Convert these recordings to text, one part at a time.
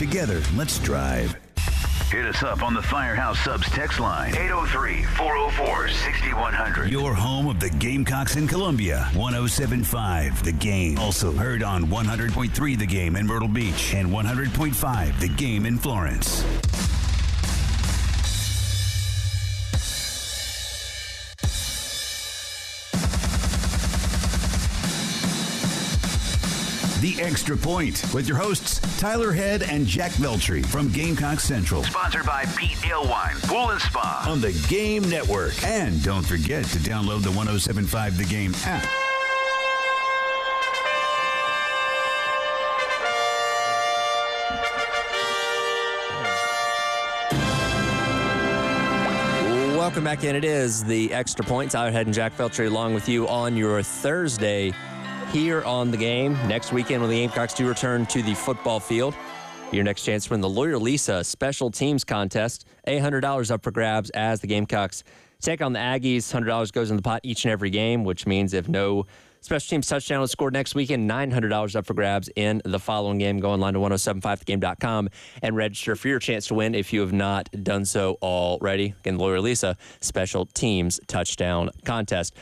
Together, let's drive. Hit us up on the Firehouse Subs text line, 803-404-6100. Your home of the Gamecocks in Columbia, 107.5 The Game. Also heard on 100.3 The Game in Myrtle Beach and 100.5 The Game in Florence. The Extra Point with your hosts, Tyler Head and Jack Veltri from Gamecock Central. Sponsored by Pete Ale Wine, Pool and Spa. On the Game Network. And don't forget to download the 107.5 The Game app. Welcome back in. It is the Extra Point. Tyler Head and Jack Veltri along with you on your Thursday here on The Game. Next weekend when the Gamecocks do return to the football field. Your next chance to win the Lawyer Lisa Special Teams Contest. $800 up for grabs as the Gamecocks take on the Aggies. $100 goes in the pot each and every game, which means if no special teams touchdown is scored next weekend, $900 up for grabs in the following game. Go online to 1075thegame.com and register for your chance to win if you have not done so already. Again, the Lawyer Lisa Special Teams Touchdown Contest.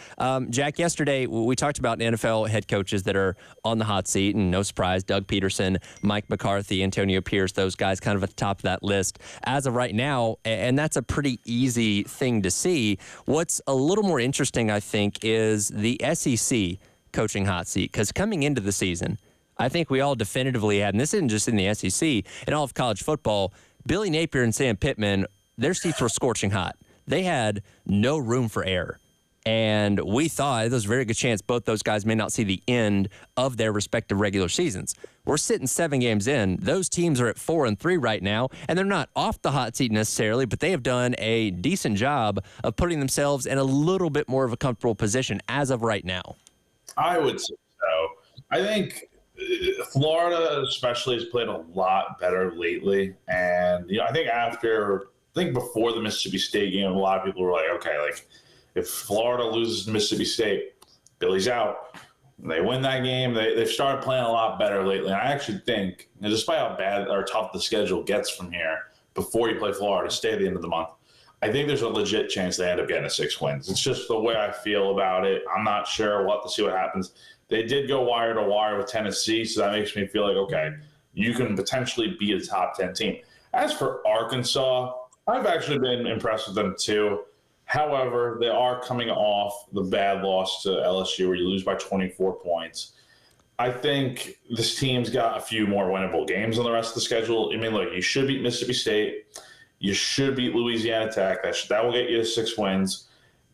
Jack, yesterday we talked about NFL head coaches that are on the hot seat, and no surprise, Doug Peterson, Mike McCarthy, Antonio Pierce, those guys kind of at the top of that list as of right now, and that's a pretty easy thing to see. What's a little more interesting, I think, is the SEC coaching hot seat, because coming into the season, I think we all definitively had, and this isn't just in the SEC, in all of college football, Billy Napier and Sam Pittman, their seats were scorching hot. They had no room for error. And we thought there's a very good chance both those guys may not see the end of their respective regular seasons. We're sitting 7 games in. Those teams are at 4-3 right now, and they're not off the hot seat necessarily, but they have done a decent job of putting themselves in a little bit more of a comfortable position as of right now. I would say so. I think Florida especially has played a lot better lately. And, I think before the Mississippi State game, a lot of people were like, okay, like if Florida loses to Mississippi State, Billy's out. They win that game. They've started playing a lot better lately. And I actually think, despite how bad or tough the schedule gets from here, before you play Florida, stay at the end of the month, I think there's a legit chance they end up getting 6 wins. It's just the way I feel about it. I'm not sure. We'll have to see what happens. They did go wire to wire with Tennessee, so that makes me feel like, okay, you can potentially be a top 10 team. As for Arkansas, I've actually been impressed with them too. However, they are coming off the bad loss to LSU where you lose by 24 points. I think this team's got a few more winnable games on the rest of the schedule. I mean, look, you should beat Mississippi State. You should beat Louisiana Tech. That will get you to 6 wins.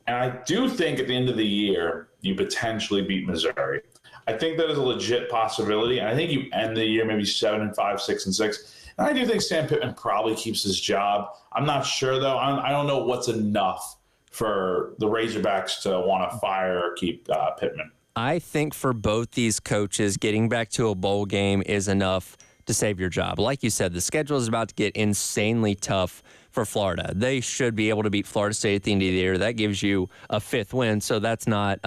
And I do think at the end of the year, you potentially beat Missouri. I think that is a legit possibility. And I think you end the year maybe 7-5, 6-6. And I do think Sam Pittman probably keeps his job. I'm not sure, though. I don't know what's enough for the Razorbacks to want to fire or keep Pittman. I think for both these coaches, getting back to a bowl game is enough to save your job. Like you said, the schedule is about to get insanely tough for Florida. They should be able to beat Florida State at the end of the year. That gives you a 5th win, so that's not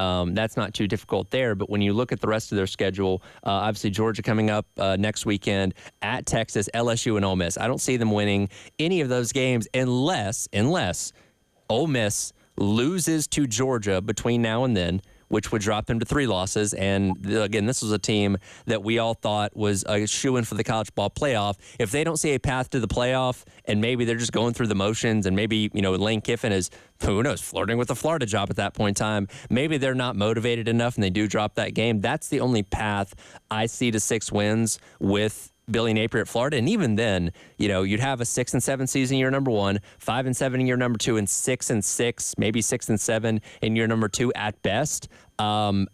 too difficult there. But when you look at the rest of their schedule, obviously Georgia coming up next weekend, at Texas, LSU, and Ole Miss. I don't see them winning any of those games unless Ole Miss loses to Georgia between now and then, which would drop them to 3 losses. And again, this was a team that we all thought was a shoo-in for the college ball playoff. If they don't see a path to the playoff, and maybe they're just going through the motions, and maybe, Lane Kiffin is, who knows, flirting with the Florida job at that point in time, maybe they're not motivated enough and they do drop that game. That's the only path I see to 6 wins with Billy Napier at Florida. And even then, you'd have a 6-7 season year number 1, 5-7 in year number 2, and 6-6, maybe 6-7 in year number 2 at best. I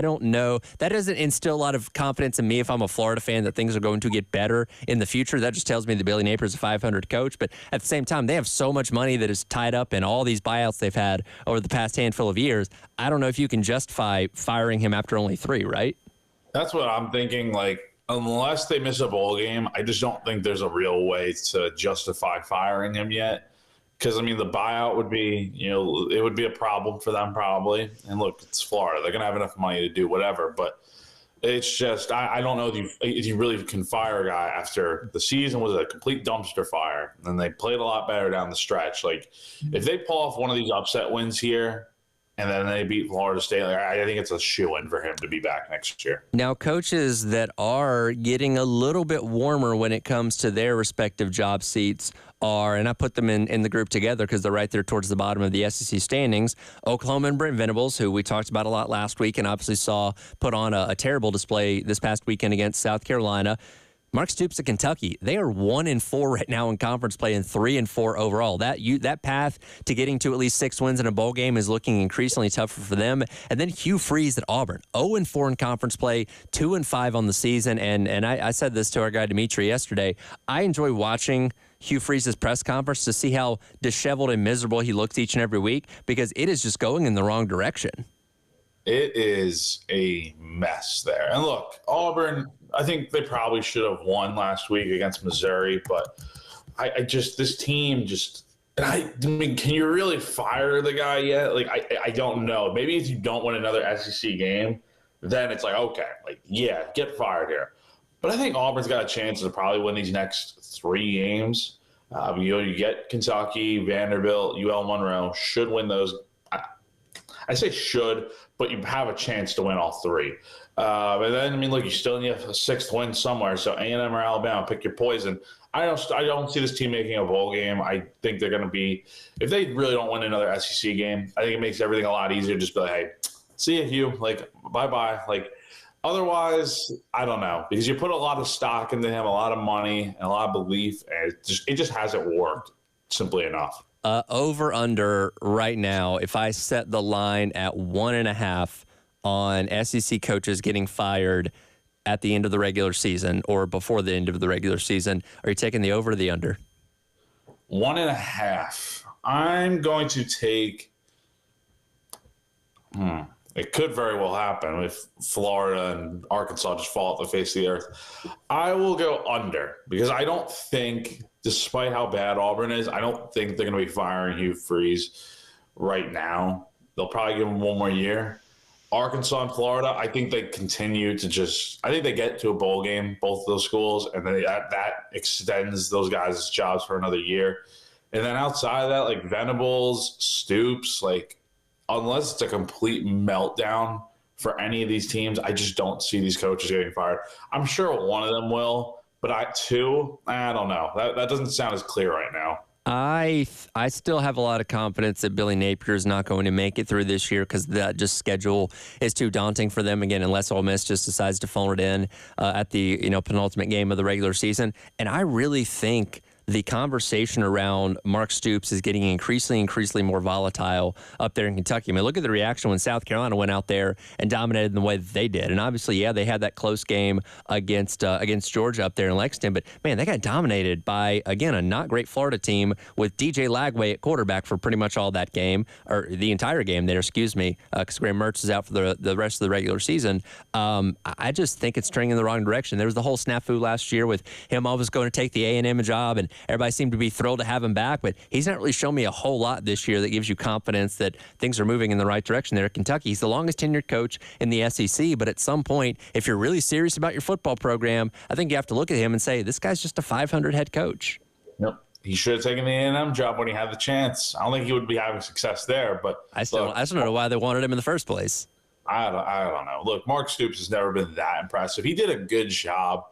don't know. That doesn't instill a lot of confidence in me if I'm a Florida fan that things are going to get better in the future. That just tells me that Billy Napier is a 500 coach. But at the same time, they have so much money that is tied up in all these buyouts they've had over the past handful of years. I don't know if you can justify firing him after only 3, right? That's what I'm thinking. Unless they miss a bowl game, I just don't think there's a real way to justify firing him yet. Because, the buyout would be, it would be a problem for them probably. And look, it's Florida. They're going to have enough money to do whatever. But It's just I don't know if you really can fire a guy after the season was a complete dumpster fire, and they played a lot better down the stretch. Like, if they pull off one of these upset wins here, and then they beat Florida State, like, I think it's a shoo-in for him to be back next year. Now, coaches that are getting a little bit warmer when it comes to their respective job seats are, and I put them in the group together because they're right there towards the bottom of the SEC standings, Oklahoma and Brent Venables, who we talked about a lot last week and obviously saw put on a terrible display this past weekend against South Carolina. Mark Stoops at Kentucky, they are 1-4 right now in conference play and 3-4 overall. That path to getting to at least 6 wins in a bowl game is looking increasingly tougher for them. And then Hugh Freeze at Auburn, 0-4 in conference play, 2-5 on the season. And I said this to our guy Dimitri yesterday. I enjoy watching Hugh Freeze's press conference to see how disheveled and miserable he looks each and every week because it is just going in the wrong direction. It is a mess there. And look, Auburn, I think they probably should have won last week against Missouri, but this team I mean, can you really fire the guy yet? Like, I don't know. Maybe if you don't win another SEC game, then it's like, okay, like, yeah, get fired here. But I think Auburn's got a chance to probably win these next 3 games. You get Kentucky, Vanderbilt, UL Monroe, should win those. I say should, but you have a chance to win all 3. And then, I mean, look, you still need a 6th win somewhere. So A&M or Alabama, pick your poison. I don't see this team making a bowl game. I think they're going to be, if they really don't win another SEC game, I think it makes everything a lot easier. Just be like, hey, see you, Hugh. Like, bye-bye. Like, otherwise, I don't know, because you put a lot of stock into him, a lot of money, and a lot of belief, and it just hasn't worked simply enough. Over under right now, if I set the line at 1.5 on SEC coaches getting fired at the end of the regular season or before the end of the regular season, are you taking the over or the under? 1.5. I'm going to take. It could very well happen if Florida and Arkansas just fall off the face of the earth. I will go under because I don't think, despite how bad Auburn is, I don't think they're going to be firing Hugh Freeze right now. They'll probably give him one more year. Arkansas and Florida, I think they continue to I think they get to a bowl game, both of those schools, and then that extends those guys' jobs for another year. And then outside of that, like Venables, Stoops, like, unless it's a complete meltdown for any of these teams, I just don't see these coaches getting fired. I'm sure one of them will, but I don't know. That doesn't sound as clear right now. I still have a lot of confidence that Billy Napier is not going to make it through this year because that just schedule is too daunting for them again, unless Ole Miss just decides to phone it in at the penultimate game of the regular season. And I really think the conversation around Mark Stoops is getting increasingly more volatile up there in Kentucky. I mean, look at the reaction when South Carolina went out there and dominated in the way that they did. And obviously, yeah, they had that close game against Georgia up there in Lexington. But, man, they got dominated by, again, a not great Florida team with DJ Lagway at quarterback for pretty much all that game, or the entire game there, because Graham Mertz is out for the rest of the regular season. I just think it's turning in the wrong direction. There was the whole snafu last year with him always going to take the A&M job, and everybody seemed to be thrilled to have him back, but he's not really shown me a whole lot this year that gives you confidence that things are moving in the right direction there at Kentucky. He's the longest tenured coach in the SEC, but at some point, if you're really serious about your football program, I think you have to look at him and say, this guy's just a 500 head coach. Yep. He should have taken the A&M job when he had the chance. I don't think he would be having success there, but I still don't know why they wanted him in the first place. I don't know. Look, Mark Stoops has never been that impressive. He did a good job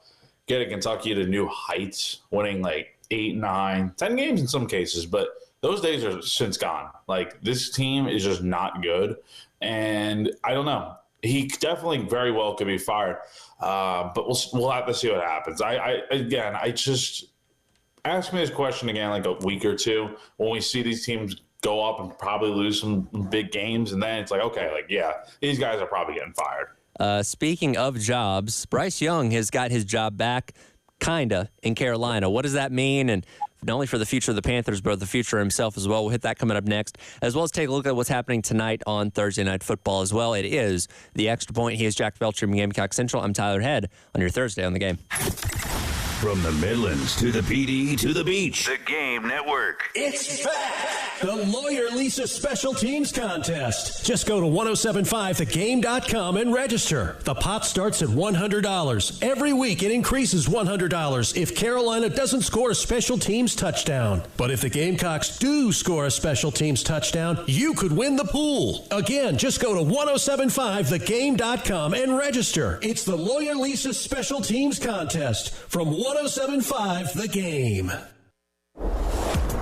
getting Kentucky to new heights, winning like 8, 9, 10 games in some cases, but those days are since gone. Like, this team is just not good, and I don't know. He definitely very well could be fired, but we'll have to see what happens. I just ask me this question again like a week or two when we see these teams go up and probably lose some big games, and then it's like, okay, like, yeah, these guys are probably getting fired. Speaking of jobs, Bryce Young has got his job back, kinda, in Carolina. What does that mean? And not only for the future of the Panthers, but the future of himself as well. We'll hit that coming up next, as well as take a look at what's happening tonight on Thursday Night Football as well. It is The Extra Point. He is Jack Felcher from Gamecock Central. I'm Tyler Head on your Thursday on the Game. From the Midlands to the PD to the beach. The Game Network. It's back! The Lawyer Lisa Special Teams Contest. Just go to 1075thegame.com and register. The pot starts at $100. Every week it increases $100 if Carolina doesn't score a special teams touchdown. But if the Gamecocks do score a special teams touchdown, you could win the pool. Again, just go to 1075thegame.com and register. It's the Lawyer Lisa Special Teams Contest from 1075 The Game.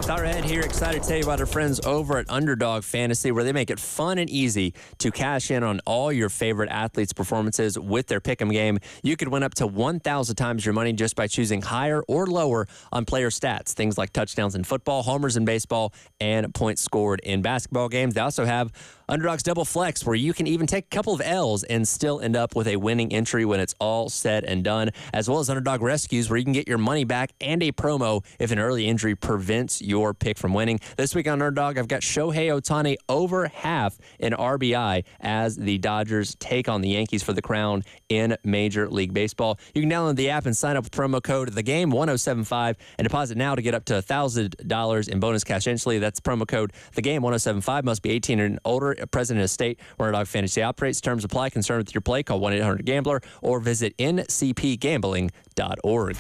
Tyler Head here, excited to tell you about our friends over at Underdog Fantasy, where they make it fun and easy to cash in on all your favorite athletes' performances with their pick'em game. You could win up to 1,000 times your money just by choosing higher or lower on player stats, things like touchdowns in football, homers in baseball, and points scored in basketball games. They also have Underdog's Double Flex, where you can even take a couple of L's and still end up with a winning entry when it's all said and done, as well as Underdog Rescues, where you can get your money back and a promo if an early injury prevents your pick from winning. This week on Underdog, I've got Shohei Ohtani over half in RBI as the Dodgers take on the Yankees for the crown in Major League Baseball. You can download the app and sign up with promo code THEGAME1075 and deposit now to get up to $1,000 in bonus cash instantly. That's promo code THEGAME1075. Must be 18 and older. Present in a state where Underdog Fantasy operates. Terms apply. Concerned with your play? Call 1-800-GAMBLER or visit ncpgambling.org.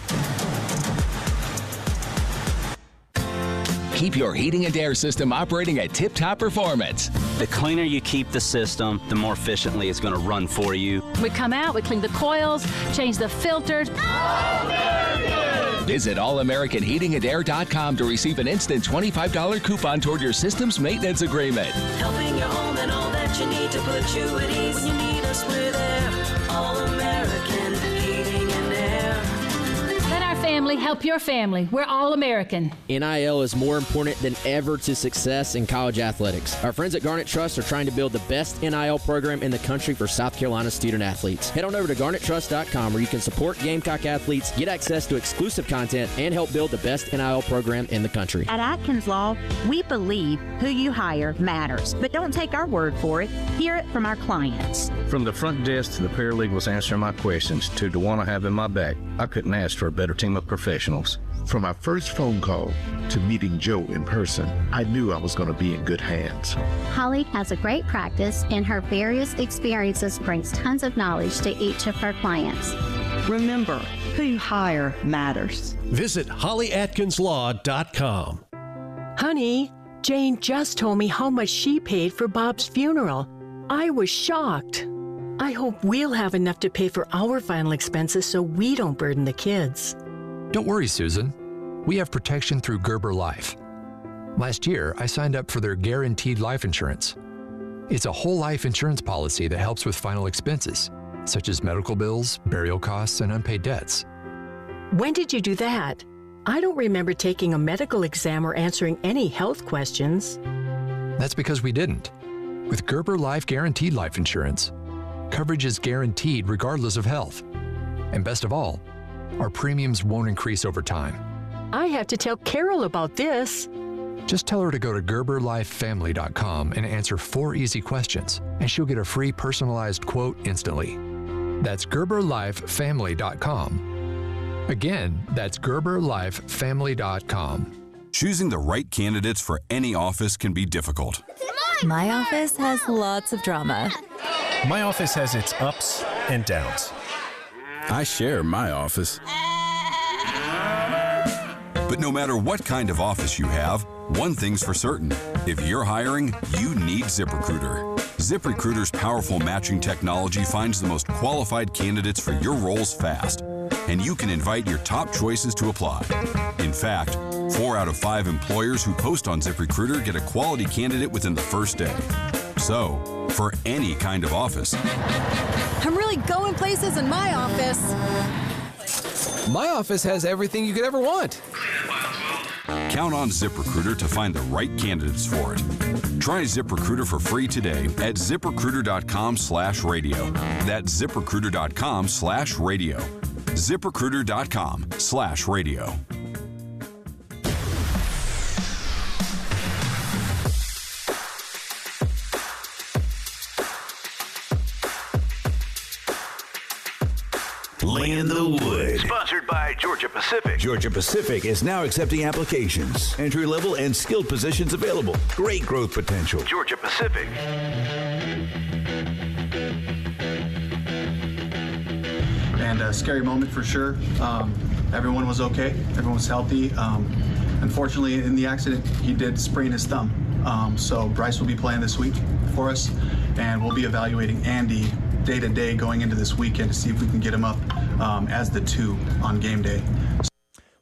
Keep your heating and air system operating at tip-top performance. The cleaner you keep the system, the more efficiently it's going to run for you. We come out, we clean the coils, change the filters. Visit allamericanheatingandair.com to receive an instant $25 coupon toward your system's maintenance agreement. Helping your home and all that you need to put you at ease. When you need us, we're there. All American Heating and Air. Let our family help your family. We're all American. NIL is more important than ever to success in college athletics. Our friends at Garnet Trust are trying to build the best NIL program in the country for South Carolina student athletes. Head on over to garnettrust.com where you can support Gamecock athletes, get access to exclusive content, and help build the best NIL program in the country. At Atkins Law, we believe who you hire matters, but don't take our word for it. Hear it from our clients. From the front desk to the paralegals answering my questions to the one I have in my back, I couldn't ask for a better team of professionals. From our first phone call to meeting Joe in person, I knew I was going to be in good hands. Holly has a great practice, and her various experiences brings tons of knowledge to each of her clients. Remember, who you hire matters. Visit hollyatkinslaw.com. Honey, Jane just told me how much she paid for Bob's funeral. I was shocked. I hope we'll have enough to pay for our final expenses so we don't burden the kids. Don't worry, Susan. We have protection through Gerber Life. Last year, I signed up for their guaranteed life insurance. It's a whole life insurance policy that helps with final expenses, such as medical bills, burial costs, and unpaid debts. When did you do that? I don't remember taking a medical exam or answering any health questions. That's because we didn't. With Gerber Life Guaranteed Life Insurance, coverage is guaranteed regardless of health. And best of all, our premiums won't increase over time. I have to tell Carol about this. Just tell her to go to GerberLifeFamily.com and answer 4 easy questions, and she'll get a free personalized quote instantly. That's GerberLifeFamily.com. Again, that's GerberLifeFamily.com. Choosing the right candidates for any office can be difficult. My office has lots of drama. My office has its ups and downs. I share my office. But no matter what kind of office you have, one thing's for certain. If you're hiring, you need ZipRecruiter. ZipRecruiter's powerful matching technology finds the most qualified candidates for your roles fast, and you can invite your top choices to apply. In fact, 4 out of 5 employers who post on ZipRecruiter get a quality candidate within the first day. So, for any kind of office. I'm really going places in my office. My office has everything you could ever want. Count on ZipRecruiter to find the right candidates for it. Try ZipRecruiter for free today at ZipRecruiter.com/radio. That's ZipRecruiter.com/radio. ZipRecruiter.com/radio. Lay in the Wood. Sponsored by Georgia Pacific. Georgia Pacific is now accepting applications. Entry-level and skilled positions available. Great growth potential. Georgia Pacific. And a scary moment for sure. Everyone was okay. Everyone was healthy. Unfortunately, in the accident, he did sprain his thumb. So Bryce will be playing this week for us, and we'll be evaluating Andy day to day going into this weekend to see if we can get him up as the 2 on game day.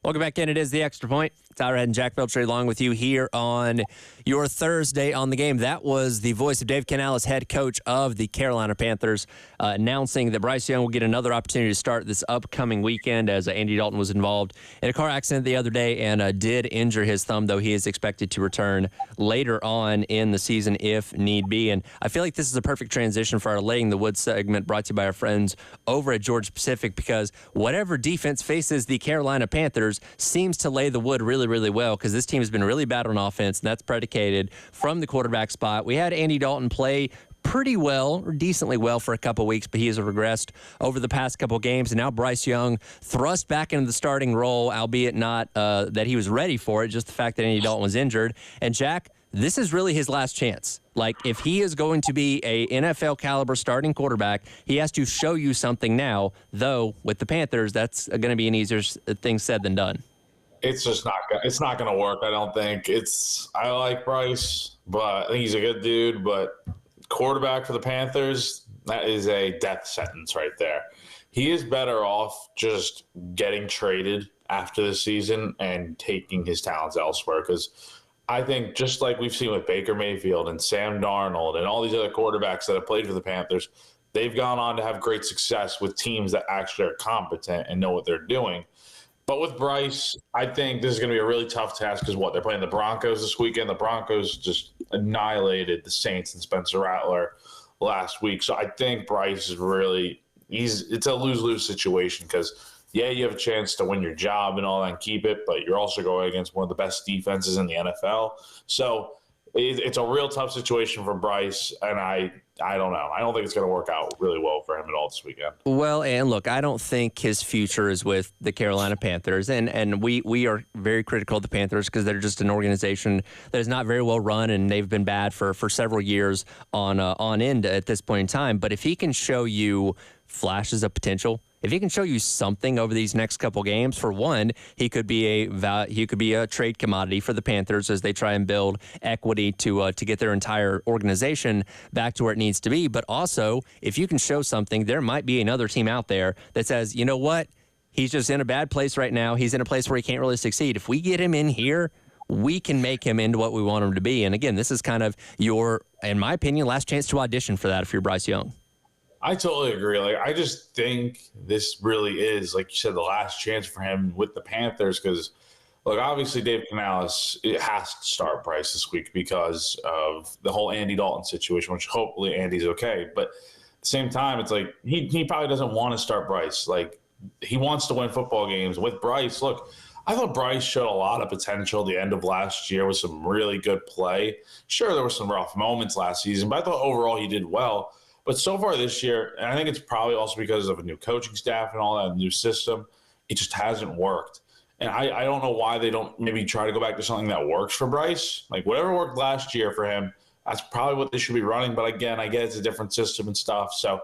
Welcome back in. It is the Extra Point. Tyler Head and Jack Felcher along with you here on your Thursday on the game. That was the voice of Dave Canales, head coach of the Carolina Panthers, announcing that Bryce Young will get another opportunity to start this upcoming weekend, as Andy Dalton was involved in a car accident the other day and did injure his thumb, though he is expected to return later on in the season if need be. And I feel like this is a perfect transition for our Laying the Wood segment, brought to you by our friends over at Georgia Pacific, because whatever defense faces the Carolina Panthers seems to lay the wood really well, because this team has been really bad on offense, and that's predicated from the quarterback spot. We had Andy Dalton play pretty well, or decently well, for a couple weeks, but he has regressed over the past couple games. And now Bryce Young thrust back into the starting role, albeit not that he was ready for it, just the fact that Andy Dalton was injured. And Jack, this is really his last chance. Like, if he is going to be a NFL caliber starting quarterback, he has to show you something now, though with the Panthers, that's going to be an easier thing said than done. It's just not going to work, I don't think. I like Bryce, but I think he's a good dude, but quarterback for the Panthers, that is a death sentence right there. He is better off just getting traded after the season and taking his talents elsewhere, because I think just like we've seen with Baker Mayfield and Sam Darnold and all these other quarterbacks that have played for the Panthers, they've gone on to have great success with teams that actually are competent and know what they're doing. But with Bryce, I think this is going to be a really tough task, because they're playing the Broncos this weekend. The Broncos just annihilated the Saints and Spencer Rattler last week. So I think Bryce is it's a lose-lose situation, because, yeah, you have a chance to win your job and all that and keep it, but you're also going against one of the best defenses in the NFL. So it's a real tough situation for Bryce, and I don't know. I don't think it's going to work out really well for him at all this weekend. Well, and look, I don't think his future is with the Carolina Panthers, and we are very critical of the Panthers because they're just an organization that is not very well run, and they've been bad for several years on end at this point in time. But if he can show you flashes of potential, if he can show you something over these next couple games, for one, he could be a trade commodity for the Panthers as they try and build equity to get their entire organization back to where it needs to be. But also, if you can show something, there might be another team out there that says, you know what, he's just in a bad place right now. He's in a place where he can't really succeed. If we get him in here, we can make him into what we want him to be. And again, this is kind of your, in my opinion, last chance to audition for that if you're Bryce Young. I totally agree. I just think this really is, like you said, the last chance for him with the Panthers, because, look, obviously Dave Canales has to start Bryce this week because of the whole Andy Dalton situation, which hopefully Andy's okay. But at the same time, it's like he probably doesn't want to start Bryce. Like, he wants to win football games. With Bryce, look, I thought Bryce showed a lot of potential at the end of last year with some really good play. Sure, there were some rough moments last season, but I thought overall he did well. But so far this year, and I think it's probably also because of a new coaching staff and all that, new system, it just hasn't worked. And I don't know why they don't maybe try to go back to something that works for Bryce. Like, whatever worked last year for him, that's probably what they should be running. But again, I get it's a different system and stuff. So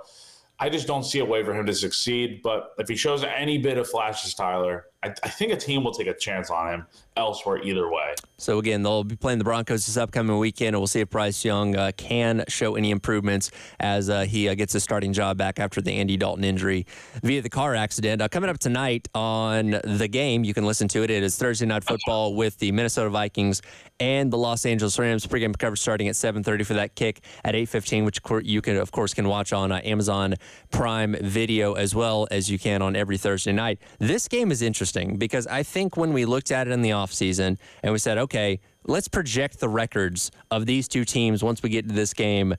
I just don't see a way for him to succeed. But if he shows any bit of flashes, Tyler, I think a team will take a chance on him elsewhere either way. So, again, they'll be playing the Broncos this upcoming weekend, and we'll see if Bryce Young can show any improvements as he gets his starting job back after the Andy Dalton injury via the car accident. Coming up tonight on The Game, you can listen to it. It is Thursday Night Football with the Minnesota Vikings and the Los Angeles Rams. Pregame coverage starting at 7:30 for that kick at 8:15, which you can, of course, can watch on Amazon Prime Video as well as you can on every Thursday night. This game is interesting because I think when we looked at it in the offseason and we said, okay, let's project the records of these two teams once we get to this game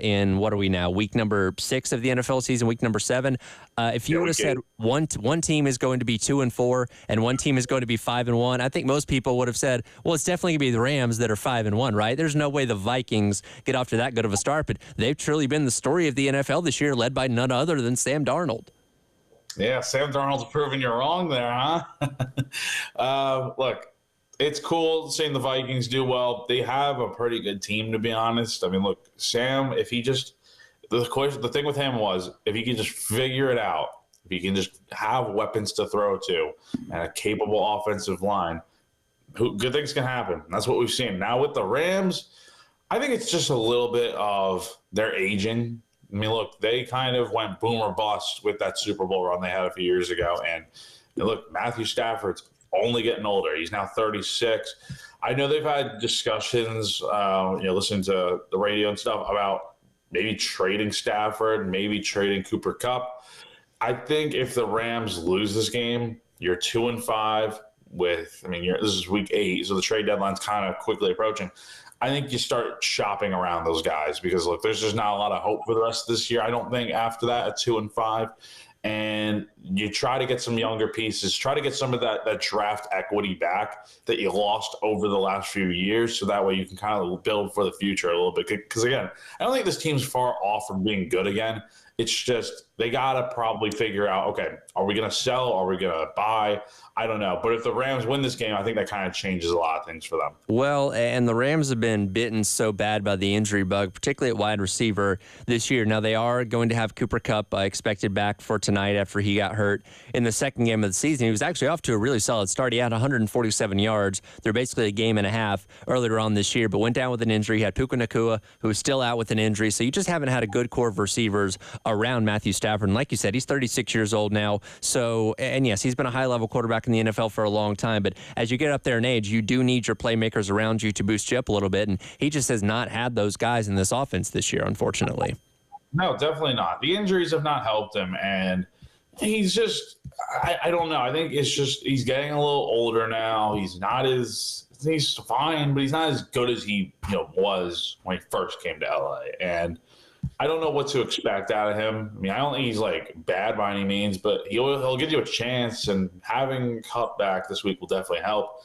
in, what are we now, week number 6 of the NFL season, week number 7. If you would have said one team is going to be 2-4 and one team is going to be 5-1, I think most people would have said, well, it's definitely going to be the Rams that are 5-1, right? There's no way the Vikings get off to that good of a start, but they've truly been the story of the NFL this year, led by none other than Sam Darnold. Yeah, Sam Darnold's proving you wrong there, huh? Look, it's cool seeing the Vikings do well. They have a pretty good team, to be honest. I mean, look, Sam, if he just the thing with him was if he could just figure it out, if he can just have weapons to throw to and a capable offensive line, good things can happen. That's what we've seen. Now with the Rams, I think it's just a little bit of their aging. I mean, look, they kind of went boom or bust with that Super Bowl run they had a few years ago. And look, Matthew Stafford's only getting older. He's now 36. I know they've had discussions, listening to the radio and stuff about maybe trading Stafford, maybe trading Cooper Kupp. I think if the Rams lose this game, you're 2-5 this is week 8, so the trade deadline's kind of quickly approaching. I think you start shopping around those guys because, look, there's just not a lot of hope for the rest of this year. I don't think after that at 2-5. And you try to get some younger pieces, try to get some of that draft equity back that you lost over the last few years. So that way you can kind of build for the future a little bit. Because, again, I don't think this team's far off from being good again. It's just they got to probably figure out, okay, are we going to sell? Are we going to buy? I don't know. But if the Rams win this game, I think that kind of changes a lot of things for them. Well, and the Rams have been bitten so bad by the injury bug, particularly at wide receiver this year. Now, they are going to have Cooper Kupp expected back for tonight after he got hurt in the second game of the season. He was actually off to a really solid start. He had 147 yards. They're basically a game and a half earlier on this year, but went down with an injury. He had Puka Nacua, who is still out with an injury. So you just haven't had a good core of receivers around Matthew Stafford. And like you said, he's 36 years old now. So, and yes, he's been a high-level quarterback in the NFL for a long time. But as you get up there in age, you do need your playmakers around you to boost you up a little bit. And he just has not had those guys in this offense this year, unfortunately. No, definitely not. The injuries have not helped him. And he's just, I don't know. I think it's just he's getting a little older now. He's fine, but he's not as good as he was when he first came to LA. And I don't know what to expect out of him. I mean, I don't think he's bad by any means, but he'll give you a chance, and having Kupp back this week will definitely help.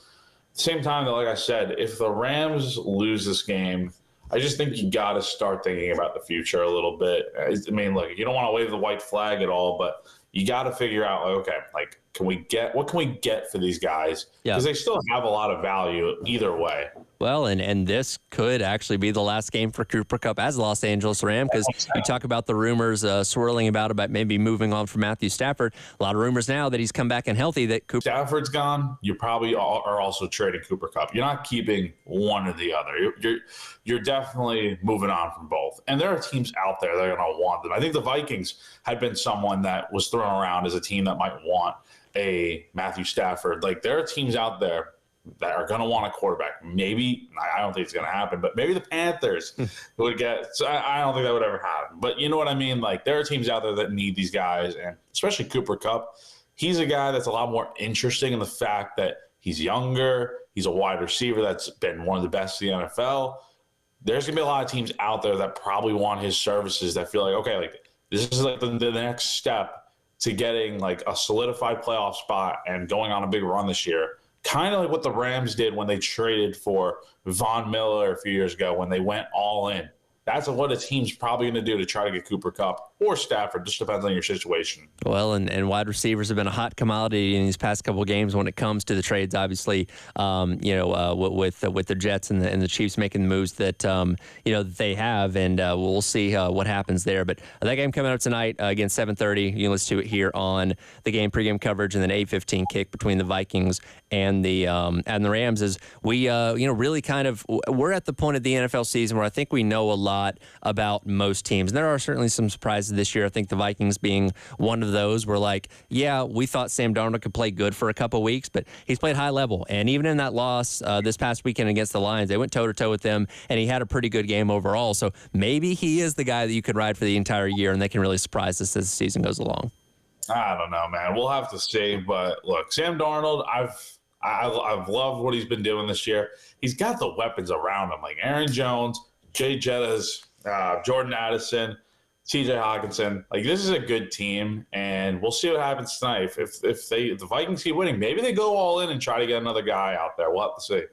At the same time, though, like I said, if the Rams lose this game, I just think you got to start thinking about the future a little bit. I mean, look, you don't want to wave the white flag at all, but you got to figure out, what can we get for these guys? Because they still have a lot of value either way. Well, and this could actually be the last game for Cooper Kupp as a Los Angeles Ram, because you talk about the rumors swirling about maybe moving on from Matthew Stafford. A lot of rumors now that he's come back and healthy. That Stafford's gone, you probably are also trading Cooper Kupp. You're not keeping one or the other. You're definitely moving on from both. And there are teams out there that are going to want them. I think the Vikings had been someone that was thrown around as a team that might want a Matthew Stafford. There are teams out there that are going to want a quarterback. Maybe, I don't think it's going to happen, but maybe the Panthers would get, so I don't think that would ever happen. But you know what I mean? There are teams out there that need these guys, and especially Cooper Kupp. He's a guy that's a lot more interesting in the fact that he's younger. He's a wide receiver that's been one of the best in the NFL. There's going to be a lot of teams out there that probably want his services that feel this is the next step to getting a solidified playoff spot and going on a big run this year. Kind of like what the Rams did when they traded for Von Miller a few years ago when they went all in. That's what a team's probably going to do to try to get Cooper Kupp or Stafford. Just depends on your situation. Well, and wide receivers have been a hot commodity in these past couple of games when it comes to the trades. Obviously, with the Jets and the Chiefs making the moves that that they have, and we'll see what happens there. But that game coming up tonight again, 7:30. You can listen to it here on the game pregame coverage, and then 8:15 kick between the Vikings and the Rams. As we really kind of we're at the point of the NFL season where I think we know a lot about most teams. And there are certainly some surprises this year. I think the Vikings being one of those where we thought Sam Darnold could play good for a couple of weeks, but he's played high level. And even in that loss this past weekend against the Lions, they went toe-to-toe with them, and he had a pretty good game overall. So maybe he is the guy that you could ride for the entire year, and they can really surprise us as the season goes along. I don't know, man. We'll have to see. But look, Sam Darnold, I've loved what he's been doing this year. He's got the weapons around him, like Aaron Jones, Jay Jettas, Jordan Addison, TJ Hawkinson. This is a good team, and we'll see what happens tonight. If the Vikings keep winning, maybe they go all in and try to get another guy out there. We'll have to see.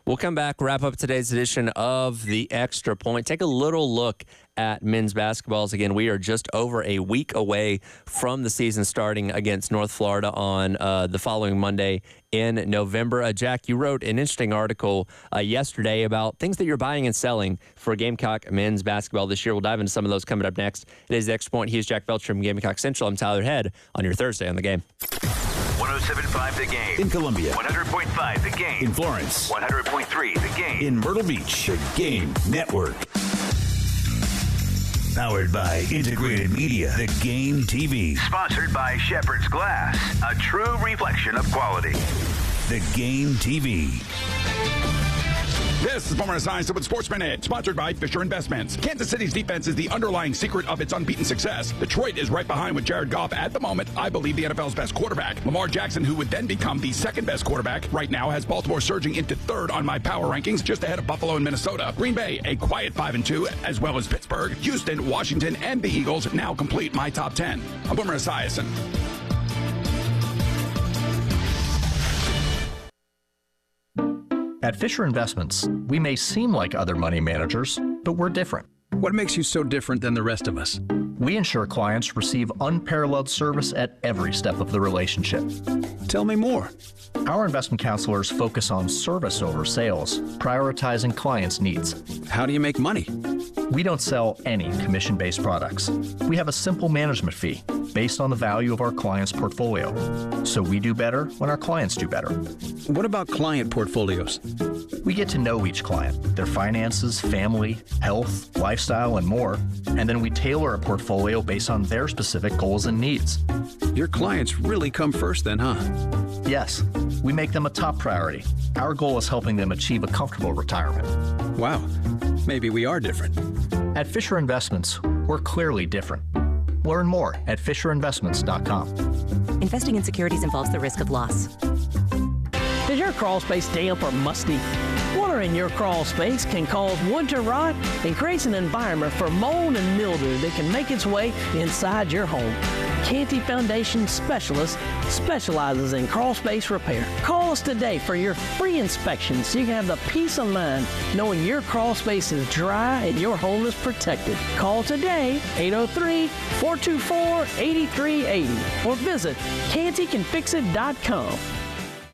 We'll come back, wrap up today's edition of The Extra Point. Take a little look at men's basketballs. Again, we are just over a week away from the season starting against North Florida on the following Monday in November. Jack, you wrote an interesting article yesterday about things that you're buying and selling for Gamecock men's basketball this year. We'll dive into some of those coming up next. It is The Extra Point. He's Jack Belcher from Gamecock Central. I'm Tyler Head on your Thursday on The Game. 107.5 The Game. In Columbia. 100.5 The Game. In Florence. 100.3 The Game. In Myrtle Beach. The Game Network. Powered by Integrated Media. The Game TV. Sponsored by Shepherd's Glass, a true reflection of quality. The Game TV. This is Boomer Esiason with Sports Minute, sponsored by Fisher Investments. Kansas City's defense is the underlying secret of its unbeaten success. Detroit is right behind with Jared Goff at the moment, I believe the NFL's best quarterback. Lamar Jackson, who would then become the second best quarterback, right now has Baltimore surging into third on my power rankings, just ahead of Buffalo and Minnesota. Green Bay, a quiet 5-2, as well as Pittsburgh, Houston, Washington, and the Eagles now complete my top 10. I'm Boomer Esiason. At Fisher Investments, we may seem like other money managers, but we're different. What makes you so different than the rest of us? We ensure clients receive unparalleled service at every step of the relationship. Tell me more. Our investment counselors focus on service over sales, prioritizing clients' needs. How do you make money? We don't sell any commission-based products. We have a simple management fee based on the value of our client's portfolio. So we do better when our clients do better. What about client portfolios? We get to know each client, their finances, family, health, lifestyle, and more, and then we tailor a portfolio based on their specific goals and needs. Your clients really come first then, huh? Yes, we make them a top priority. Our goal is helping them achieve a comfortable retirement. Wow, maybe we are different. At Fisher Investments, we're clearly different. Learn more at FisherInvestments.com. Investing in securities involves the risk of loss. Is your crawl space damp or musty? Water in your crawl space can cause winter rot and creates an environment for mold and mildew that can make its way inside your home. Canty Foundation Specialist specializes in crawl space repair. Call us today for your free inspection so you can have the peace of mind knowing your crawl space is dry and your home is protected. Call today, 803-424-8380, or visit cantycanfixit.com.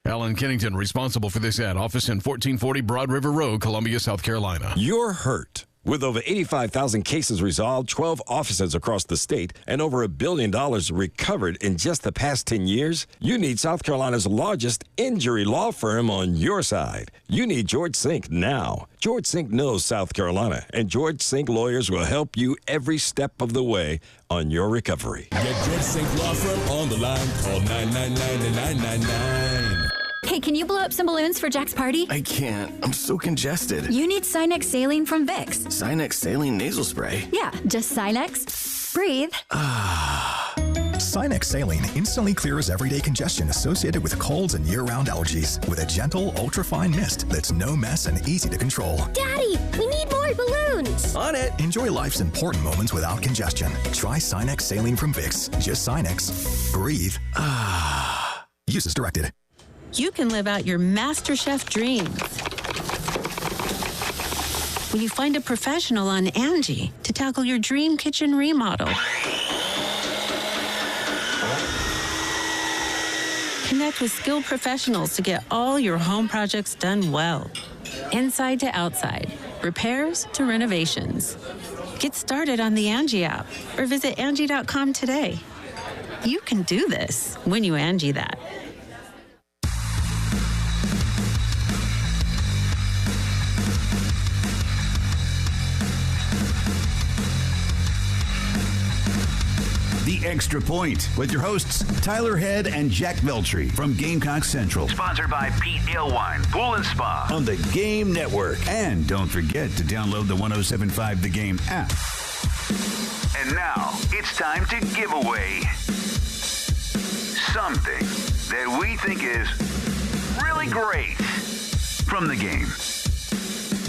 Alan Kennington, responsible for this ad. Office in 1440 Broad River Road, Columbia, South Carolina. You're hurt. With over 85,000 cases resolved, 12 offices across the state, and over $1 billion recovered in just the past 10 years, you need South Carolina's largest injury law firm on your side. You need George Sink now. George Sink knows South Carolina, and George Sink lawyers will help you every step of the way on your recovery. Get George Sink Law Firm on the line. Call 999-9999. Hey, can you blow up some balloons for Jack's party? I can't. I'm so congested. You need Sinex Saline from Vicks. Sinex Saline Nasal Spray? Yeah, just Sinex. Breathe. Sinex Saline instantly clears everyday congestion associated with colds and year-round allergies with a gentle, ultra-fine mist that's no mess and easy to control. Daddy, we need more balloons. On it. Enjoy life's important moments without congestion. Try Sinex Saline from Vicks. Just Sinex. Breathe. Use as directed. You can live out your MasterChef dreams when you find a professional on Angie to tackle your dream kitchen remodel. Connect with skilled professionals to get all your home projects done well. Inside to outside, repairs to renovations. Get started on the Angie app or visit Angie.com today. You can do this when you Angie that. The Extra Point with your hosts Tyler Head and Jack Veltri from Gamecock Central. Sponsored by Pete Alewine Pool and Spa on the Game Network. And don't forget to download the 107.5 The Game app. And now it's time to give away something that we think is really great from the game.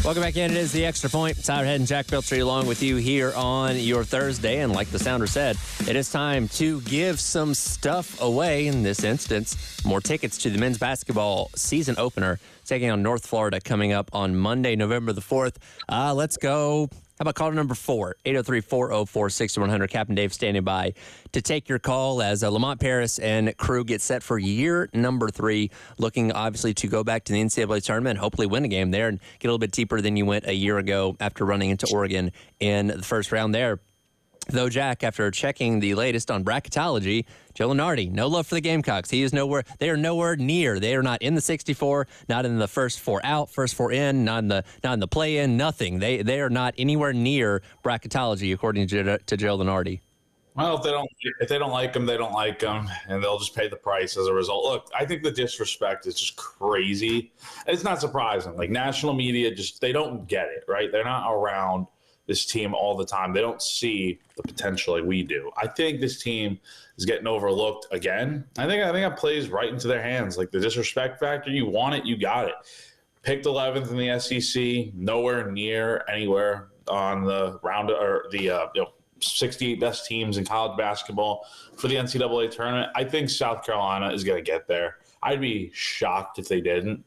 Welcome back in. It is the Extra Point. Tyler Head and Jack Beltry along with you here on your Thursday. And like the sounder said, it is time to give some stuff away. In this instance, more tickets to the men's basketball season opener taking on North Florida coming up on Monday, November the 4th. Let's go. How about caller number 4, 803-404-6100. Captain Dave standing by to take your call as Lamont Paris and crew get set for year number 3, looking obviously to go back to the NCAA tournament, hopefully win a game there and get a little bit deeper than you went a year ago after running into Oregon in the first round there. Though, Jack, after checking the latest on bracketology, Joe Lunardi, no love for the Gamecocks. He is nowhere. They are nowhere near. They are not in the 64, not in the first 4 out, first 4 in, not in the play-in, nothing. They are not anywhere near bracketology, according to Joe Lunardi. Well, if they don't like them, they don't like them, and they'll just pay the price as a result. Look, I think the disrespect is just crazy. It's not surprising. Like, national media they don't get it, right? They're not around this team all the time. They don't see the potential like we do. I think this team is getting overlooked again. I think it plays right into their hands. Like, the disrespect factor, you want it, you got it. Picked 11th in the SEC, nowhere near anywhere on the round or the 68 best teams in college basketball for the NCAA tournament. I think South Carolina is going to get there. I'd be shocked if they didn't.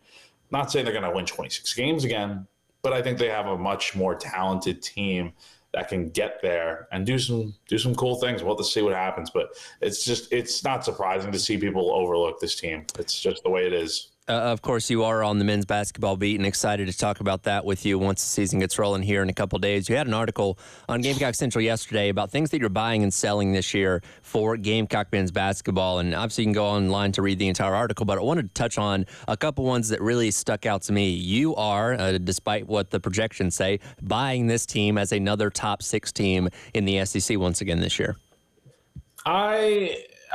Not saying they're going to win 26 games again, but I think they have a much more talented team that can get there and do some cool things. We'll have to see what happens, but it's not surprising to see people overlook this team. It's just the way it is. Of course, you are on the men's basketball beat and excited to talk about that with you once the season gets rolling here in a couple of days. You had an article on Gamecock Central yesterday about things that you're buying and selling this year for Gamecock men's basketball. And obviously, you can go online to read the entire article, but I wanted to touch on a couple ones that really stuck out to me. You are, despite what the projections say, buying this team as another top 6 team in the SEC once again this year.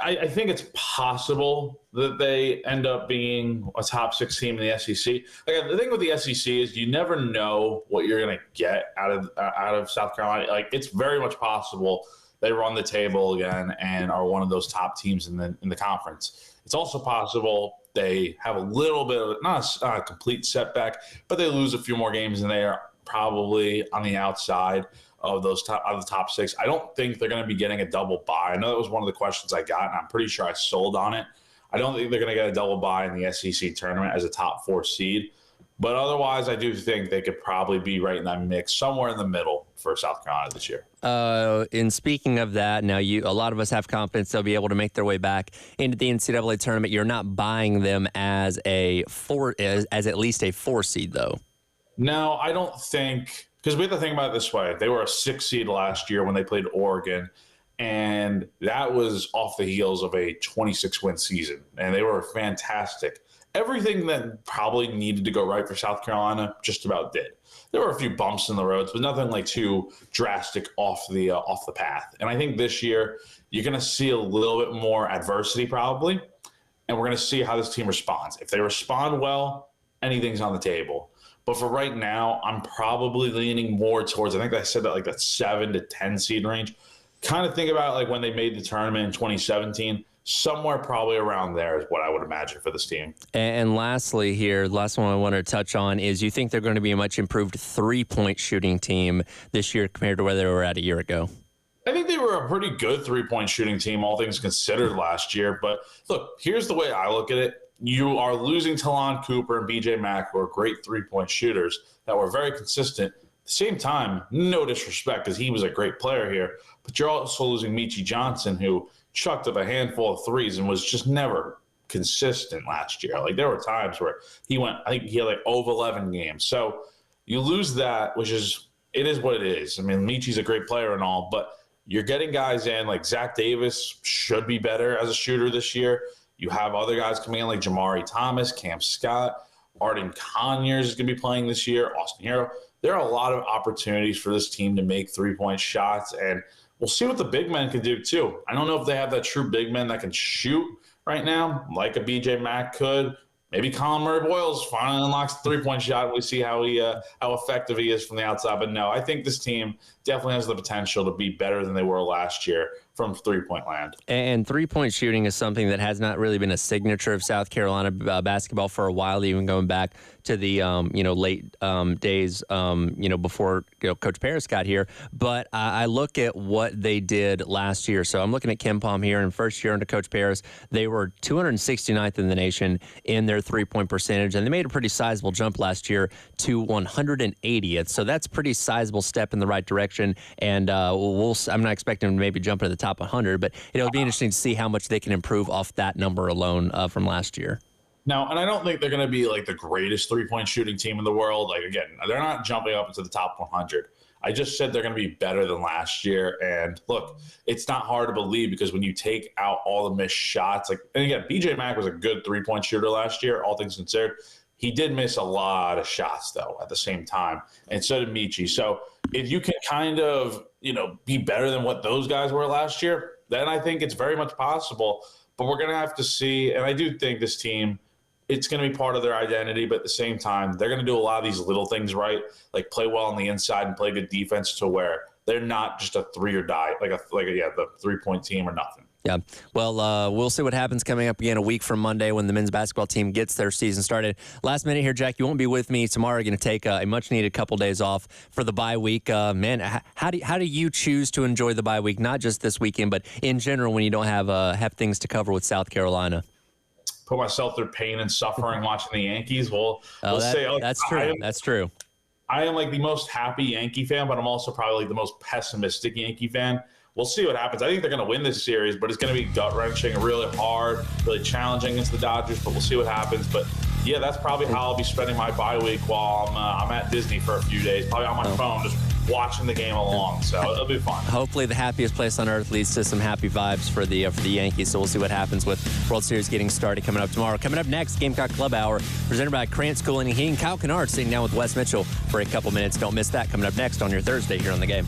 I think it's possible that they end up being a top 6 team in the SEC. Like, the thing with the SEC is you never know what you're going to get out of South Carolina. Like, it's very much possible they run the table again and are one of those top teams in the conference. It's also possible they have a little bit of not a complete setback, but they lose a few more games and they are probably on the outside of the top 6. I don't think they're going to be getting a double bye. I know that was one of the questions I got, and I'm pretty sure I sold on it. I don't think they're going to get a double bye in the SEC tournament as a top 4 seed. But otherwise, I do think they could probably be right in that mix, somewhere in the middle for South Carolina this year. In speaking of that, now a lot of us have confidence they'll be able to make their way back into the NCAA tournament. You're not buying them as at least a 4 seed, though. No, I don't think. Because we have to think about it this way. They were a 6 seed last year when they played Oregon, and that was off the heels of a 26-win season, and they were fantastic. Everything that probably needed to go right for South Carolina just about did. There were a few bumps in the roads, but nothing like too drastic off the path. And I think this year you're going to see a little bit more adversity probably, and we're going to see how this team responds. If they respond well, anything's on the table. But for right now, I'm probably leaning more towards, I think I said that like that 7 to 10 seed range. Kind of think about like when they made the tournament in 2017, somewhere probably around there is what I would imagine for this team. And lastly here, last one I want to touch on is you think they're going to be a much improved 3-point shooting team this year compared to where they were at a year ago? I think they were a pretty good 3-point shooting team, all things considered last year. But look, here's the way I look at it. You are losing Talon Cooper and BJ Mack, who are great 3-point shooters that were very consistent. At the same time, no disrespect because he was a great player here, but you're also losing Michi Johnson, who chucked up a handful of threes and was just never consistent last year. Like, there were times where I think he had like over 11 games. So you lose that, it is what it is. I mean, Michi's a great player and all, but you're getting guys in like Zach Davis should be better as a shooter this year. You have other guys coming in like Jamari Thomas, Cam Scott, Arden Conyers is going to be playing this year, Austin Hero. There are a lot of opportunities for this team to make 3-point shots, and we'll see what the big men can do too. I don't know if they have that true big man that can shoot right now, like a BJ Mack could. Maybe Colin Murray-Boyles finally unlocks the 3-point shot, and we see how effective he is from the outside. But no, I think this team definitely has the potential to be better than they were last year from three-point land. And three-point shooting is something that has not really been a signature of South Carolina basketball for a while, even going back to the late days before Coach Paris got here. But I look at what they did last year. So I'm looking at KenPom here, and first year under Coach Paris, they were 269th in the nation in their three-point percentage, and they made a pretty sizable jump last year to 180th. So that's a pretty sizable step in the right direction, and I'm not expecting them to maybe jump into the top 100, but it'll be interesting to see how much they can improve off that number alone from last year. Now, and I don't think they're going to be like the greatest three-point shooting team in the world. Like, again, they're not jumping up into the top 100. I just said they're going to be better than last year. And look, it's not hard to believe because when you take out all the missed shots, and again, BJ Mack was a good three-point shooter last year, all things considered. He did miss a lot of shots, though, at the same time, and so did Michi. So if you can kind of, be better than what those guys were last year, then I think it's very much possible. But we're going to have to see, and I do think this team, it's going to be part of their identity, but at the same time, they're going to do a lot of these little things right, like play well on the inside and play good defense to where they're not just a three or die, the three-point team or nothing. Yeah. Well, we'll see what happens coming up again a week from Monday when the men's basketball team gets their season started. Last minute here, Jack, you won't be with me tomorrow. You're going to take a much-needed couple days off for the bye week. Man, how do you choose to enjoy the bye week, not just this weekend, but in general when you don't have things to cover with South Carolina? Put myself through pain and suffering watching the Yankees. That's true. That's true. I am like the most happy Yankee fan, but I'm also probably like the most pessimistic Yankee fan. We'll see what happens. I think they're going to win this series, but it's going to be gut-wrenching, really hard, really challenging against the Dodgers, but we'll see what happens. But, yeah, that's probably how I'll be spending my bye week while I'm at Disney for a few days, probably on my phone, just watching the game along. So it'll be fun. Hopefully the happiest place on earth leads to some happy vibes for the Yankees, so we'll see what happens with World Series getting started coming up tomorrow. Coming up next, Gamecock Club Hour, presented by Krantz Cooling and Heating. Kyle Kennard sitting down with Wes Mitchell for a couple minutes. Don't miss that coming up next on your Thursday here on The Game.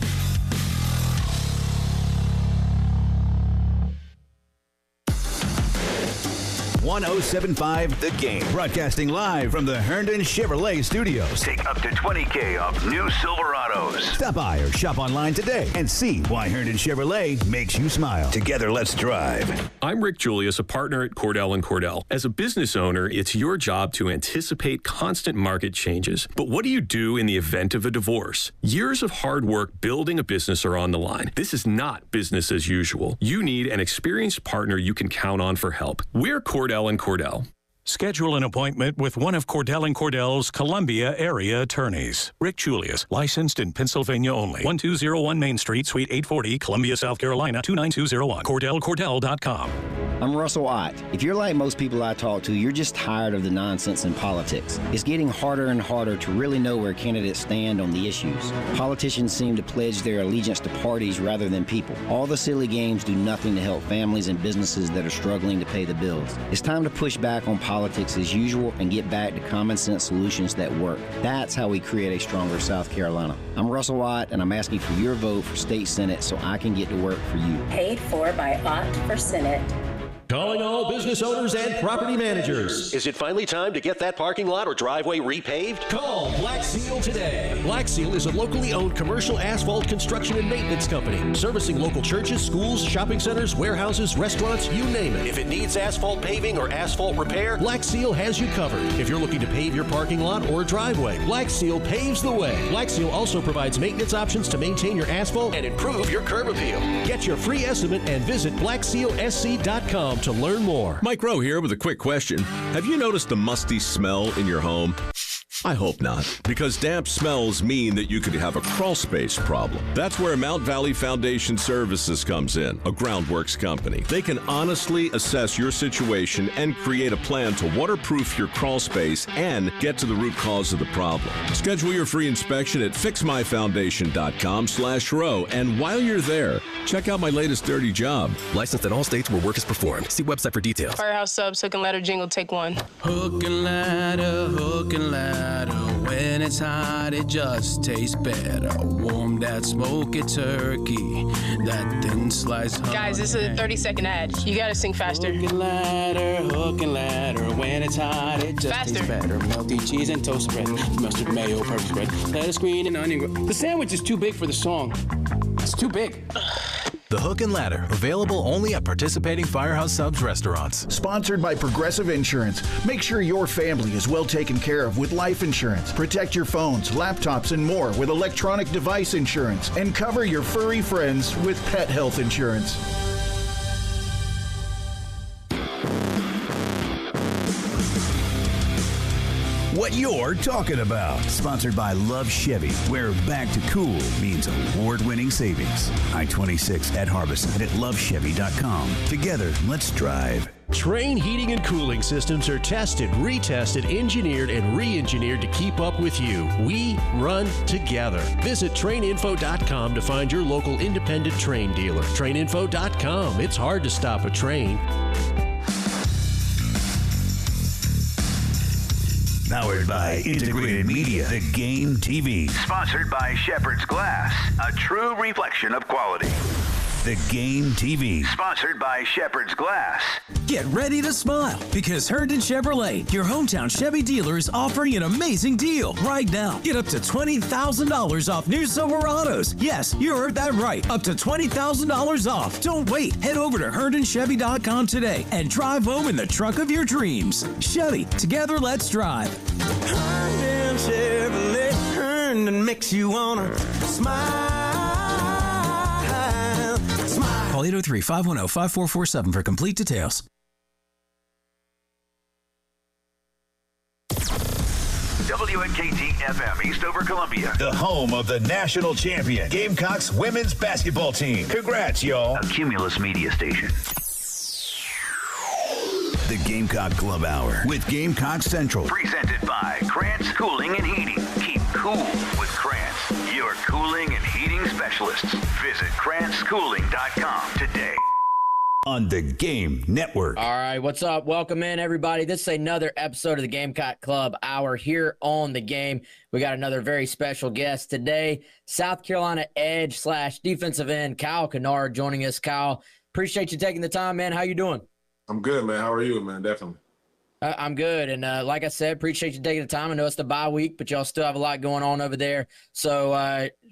107.5 The Game. Broadcasting live from the Herndon Chevrolet Studios. Take up to $20,000 off new Silverados. Stop by or shop online today and see why Herndon Chevrolet makes you smile. Together, let's drive. I'm Rick Julius, a partner at Cordell & Cordell. As a business owner, it's your job to anticipate constant market changes. But what do you do in the event of a divorce? Years of hard work building a business are on the line. This is not business as usual. You need an experienced partner you can count on for help. We're Cordell & Cordell. Schedule an appointment with one of Cordell & Cordell's Columbia area attorneys. Rick Julius, licensed in Pennsylvania only. 1201 Main Street, Suite 840, Columbia, South Carolina, 29201. CordellCordell.com. I'm Russell Ott. If you're like most people I talk to, you're just tired of the nonsense in politics. It's getting harder and harder to really know where candidates stand on the issues. Politicians seem to pledge their allegiance to parties rather than people. All the silly games do nothing to help families and businesses that are struggling to pay the bills. It's time to push back on politics as usual and get back to common sense solutions that work. That's how we create a stronger South Carolina. I'm Russell Ott, and I'm asking for your vote for state senate so I can get to work for you. Paid for by Ott for Senate. Calling all business owners and property managers. Is it finally time to get that parking lot or driveway repaved? Call Black Seal today. Black Seal is a locally owned commercial asphalt construction and maintenance company, servicing local churches, schools, shopping centers, warehouses, restaurants, you name it. If it needs asphalt paving or asphalt repair, Black Seal has you covered. If you're looking to pave your parking lot or driveway, Black Seal paves the way. Black Seal also provides maintenance options to maintain your asphalt and improve your curb appeal. Get your free estimate and visit blacksealsc.com to learn more. Mike Rowe here with a quick question. Have you noticed the musty smell in your home? I hope not, because damp smells mean that you could have a crawl space problem. That's where Mount Valley Foundation Services comes in, a groundworks company. They can honestly assess your situation and create a plan to waterproof your crawl space and get to the root cause of the problem. Schedule your free inspection at fixmyfoundation.com/row, and while you're there, check out my latest dirty job. Licensed in all states where work is performed. See website for details. Firehouse Subs, hook and ladder jingle, take one. Hook and ladder, when it's hot, it just tastes better. Warm that smoky turkey, that thin sliced honey. Guys, this is a 30-second ad. You gotta sing faster. Hook and ladder, when it's hot, it just tastes better. Melty cheese and toast bread, mustard, mayo, purpose bread, lettuce, green, and onion. The sandwich is too big for the song. It's too big. The Hook and Ladder, available only at participating Firehouse Subs restaurants. Sponsored by Progressive Insurance. Make sure your family is well taken care of with life insurance. Protect your phones, laptops, and more with electronic device insurance. And cover your furry friends with pet health insurance. What you're talking about. Sponsored by Love Chevy, where back to cool means award-winning savings. I-26 at Harbison and at lovechevy.com. Together, let's drive. Trane heating and cooling systems are tested, retested, engineered, and re-engineered to keep up with you. We run together. Visit TraneInfo.com to find your local independent Trane dealer. TraneInfo.com. It's hard to stop a train. Powered by Integrated Media, The Game TV. Sponsored by Shepherd's Glass, a true reflection of quality. The Game TV. Sponsored by Shepherd's Glass. Get ready to smile because Herndon Chevrolet, your hometown Chevy dealer, is offering an amazing deal right now. Get up to $20,000 off new Silverados. Yes, you heard that right. Up to $20,000 off. Don't wait. Head over to HerndonChevy.com today and drive home in the truck of your dreams. Chevy, together let's drive. Herndon Chevrolet, Herndon makes you wanna smile. Call 803-510-5447 for complete details. WNKT FM, Eastover, Columbia. The home of the national champion, Gamecocks women's basketball team. Congrats, y'all. A Cumulus media station. The Gamecock Club Hour with Gamecock Central. Presented by Krantz Cooling and Heating. Keep cool with Krantz, your cooling and heating specialists. Visit KrantzCooling.com today. On the Game Network. All right, what's up? Welcome in, everybody. This is another episode of the Gamecock Club Hour here on the Game. We got another very special guest today, South Carolina edge / defensive end Kyle Kennard joining us. Kyle, appreciate you taking the time, man. How you doing? I'm good, man. How are you, man? Definitely. I'm good. And like I said, appreciate you taking the time. I know it's the bye week, but y'all still have a lot going on over there. So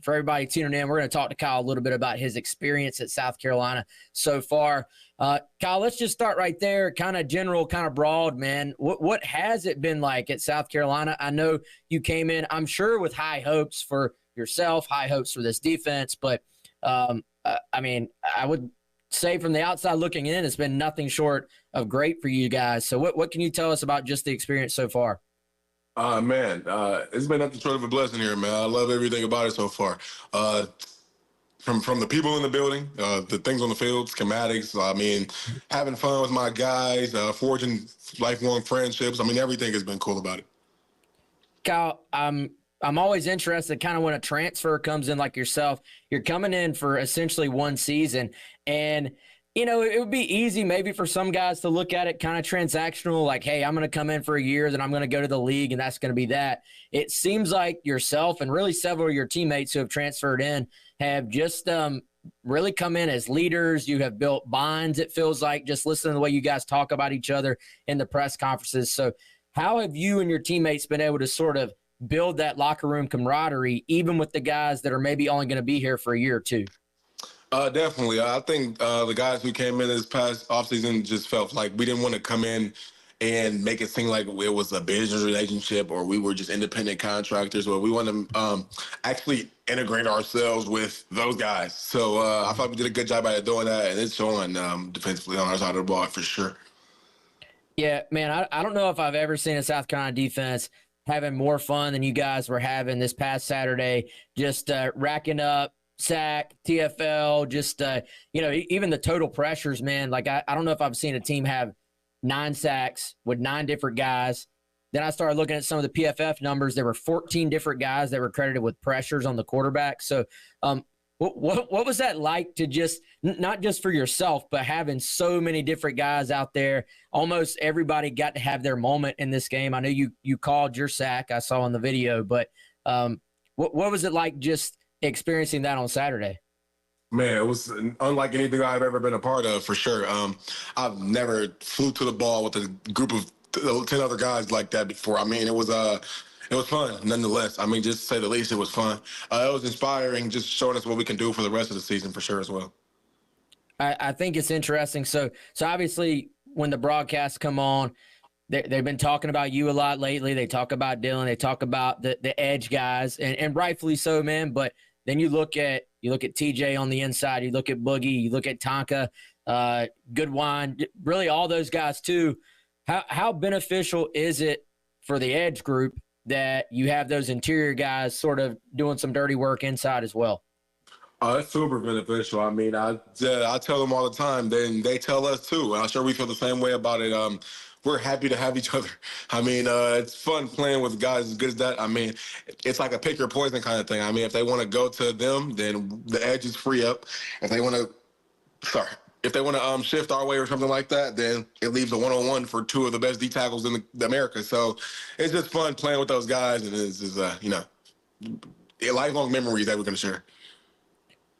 for everybody tuning in, we're going to talk to Kyle a little bit about his experience at South Carolina so far. Kyle, let's just start right there, kind of general, kind of broad, man. What has it been like at South Carolina? I know you came in, I'm sure, with high hopes for yourself, high hopes for this defense. But, I mean, I would say from the outside looking in, it's been nothing short of great for you guys. So what can you tell us about just the experience so far? Man, it's been nothing short of a blessing here, man. I love everything about it so far. From the people in the building, the things on the field, schematics, I mean, having fun with my guys, forging lifelong friendships. I mean, everything has been cool about it. Kyle, I'm always interested kind of when a transfer comes in like yourself. You're coming in for essentially one season, and you know, it would be easy maybe for some guys to look at it kind of transactional, like, hey, I'm going to come in for a year, then I'm going to go to the league, and that's going to be that. It seems like yourself and really several of your teammates who have transferred in have just really come in as leaders. You have built bonds, it feels like, just listening to the way you guys talk about each other in the press conferences. So how have you and your teammates been able to sort of build that locker room camaraderie, even with the guys that are maybe only going to be here for a year or two? Definitely. I think the guys who came in this past offseason just felt like we didn't want to come in and make it seem like it was a business relationship or we were just independent contractors, or we want to actually integrate ourselves with those guys. So I thought we did a good job at doing that, and it's showing defensively on our side of the ball for sure. Yeah, man, I don't know if I've ever seen a South Carolina defense having more fun than you guys were having this past Saturday, just racking up sack, TFL, just, you know, even the total pressures, man. Like, I don't know if I've seen a team have 9 sacks with 9 different guys. Then I started looking at some of the PFF numbers. There were 14 different guys that were credited with pressures on the quarterback. So what was that like to just, not just for yourself, but having so many different guys out there? Almost everybody got to have their moment in this game. I know you called your sack, I saw in the video, but what was it like just experiencing that on Saturday? Man, it was unlike anything I've ever been a part of, for sure. I've never flew to the ball with a group of 10 other guys like that before. I mean, it was fun, nonetheless. I mean, just to say the least, it was fun. It was inspiring, just showing us what we can do for the rest of the season, for sure, as well. I think it's interesting. So obviously when the broadcasts come on, they've been talking about you a lot lately. They talk about Dylan. They talk about the edge guys, and rightfully so, man. But then you look at TJ on the inside. You look at Boogie. You look at Tonka, Goodwine. Really, all those guys too. How beneficial is it for the edge group that you have those interior guys sort of doing some dirty work inside as well? It's super beneficial. I mean, I tell them all the time. Then they tell us too. And I'm sure we feel the same way about it. We're happy to have each other. I mean, it's fun playing with guys as good as that. I mean, it's like a pick your poison kind of thing. I mean, if they want to go to them, then the edge is free up. If they want to shift our way or something like that, then it leaves a one-on-one for two of the best D tackles in America. So it's just fun playing with those guys, and it's just, lifelong memories that we're going to share.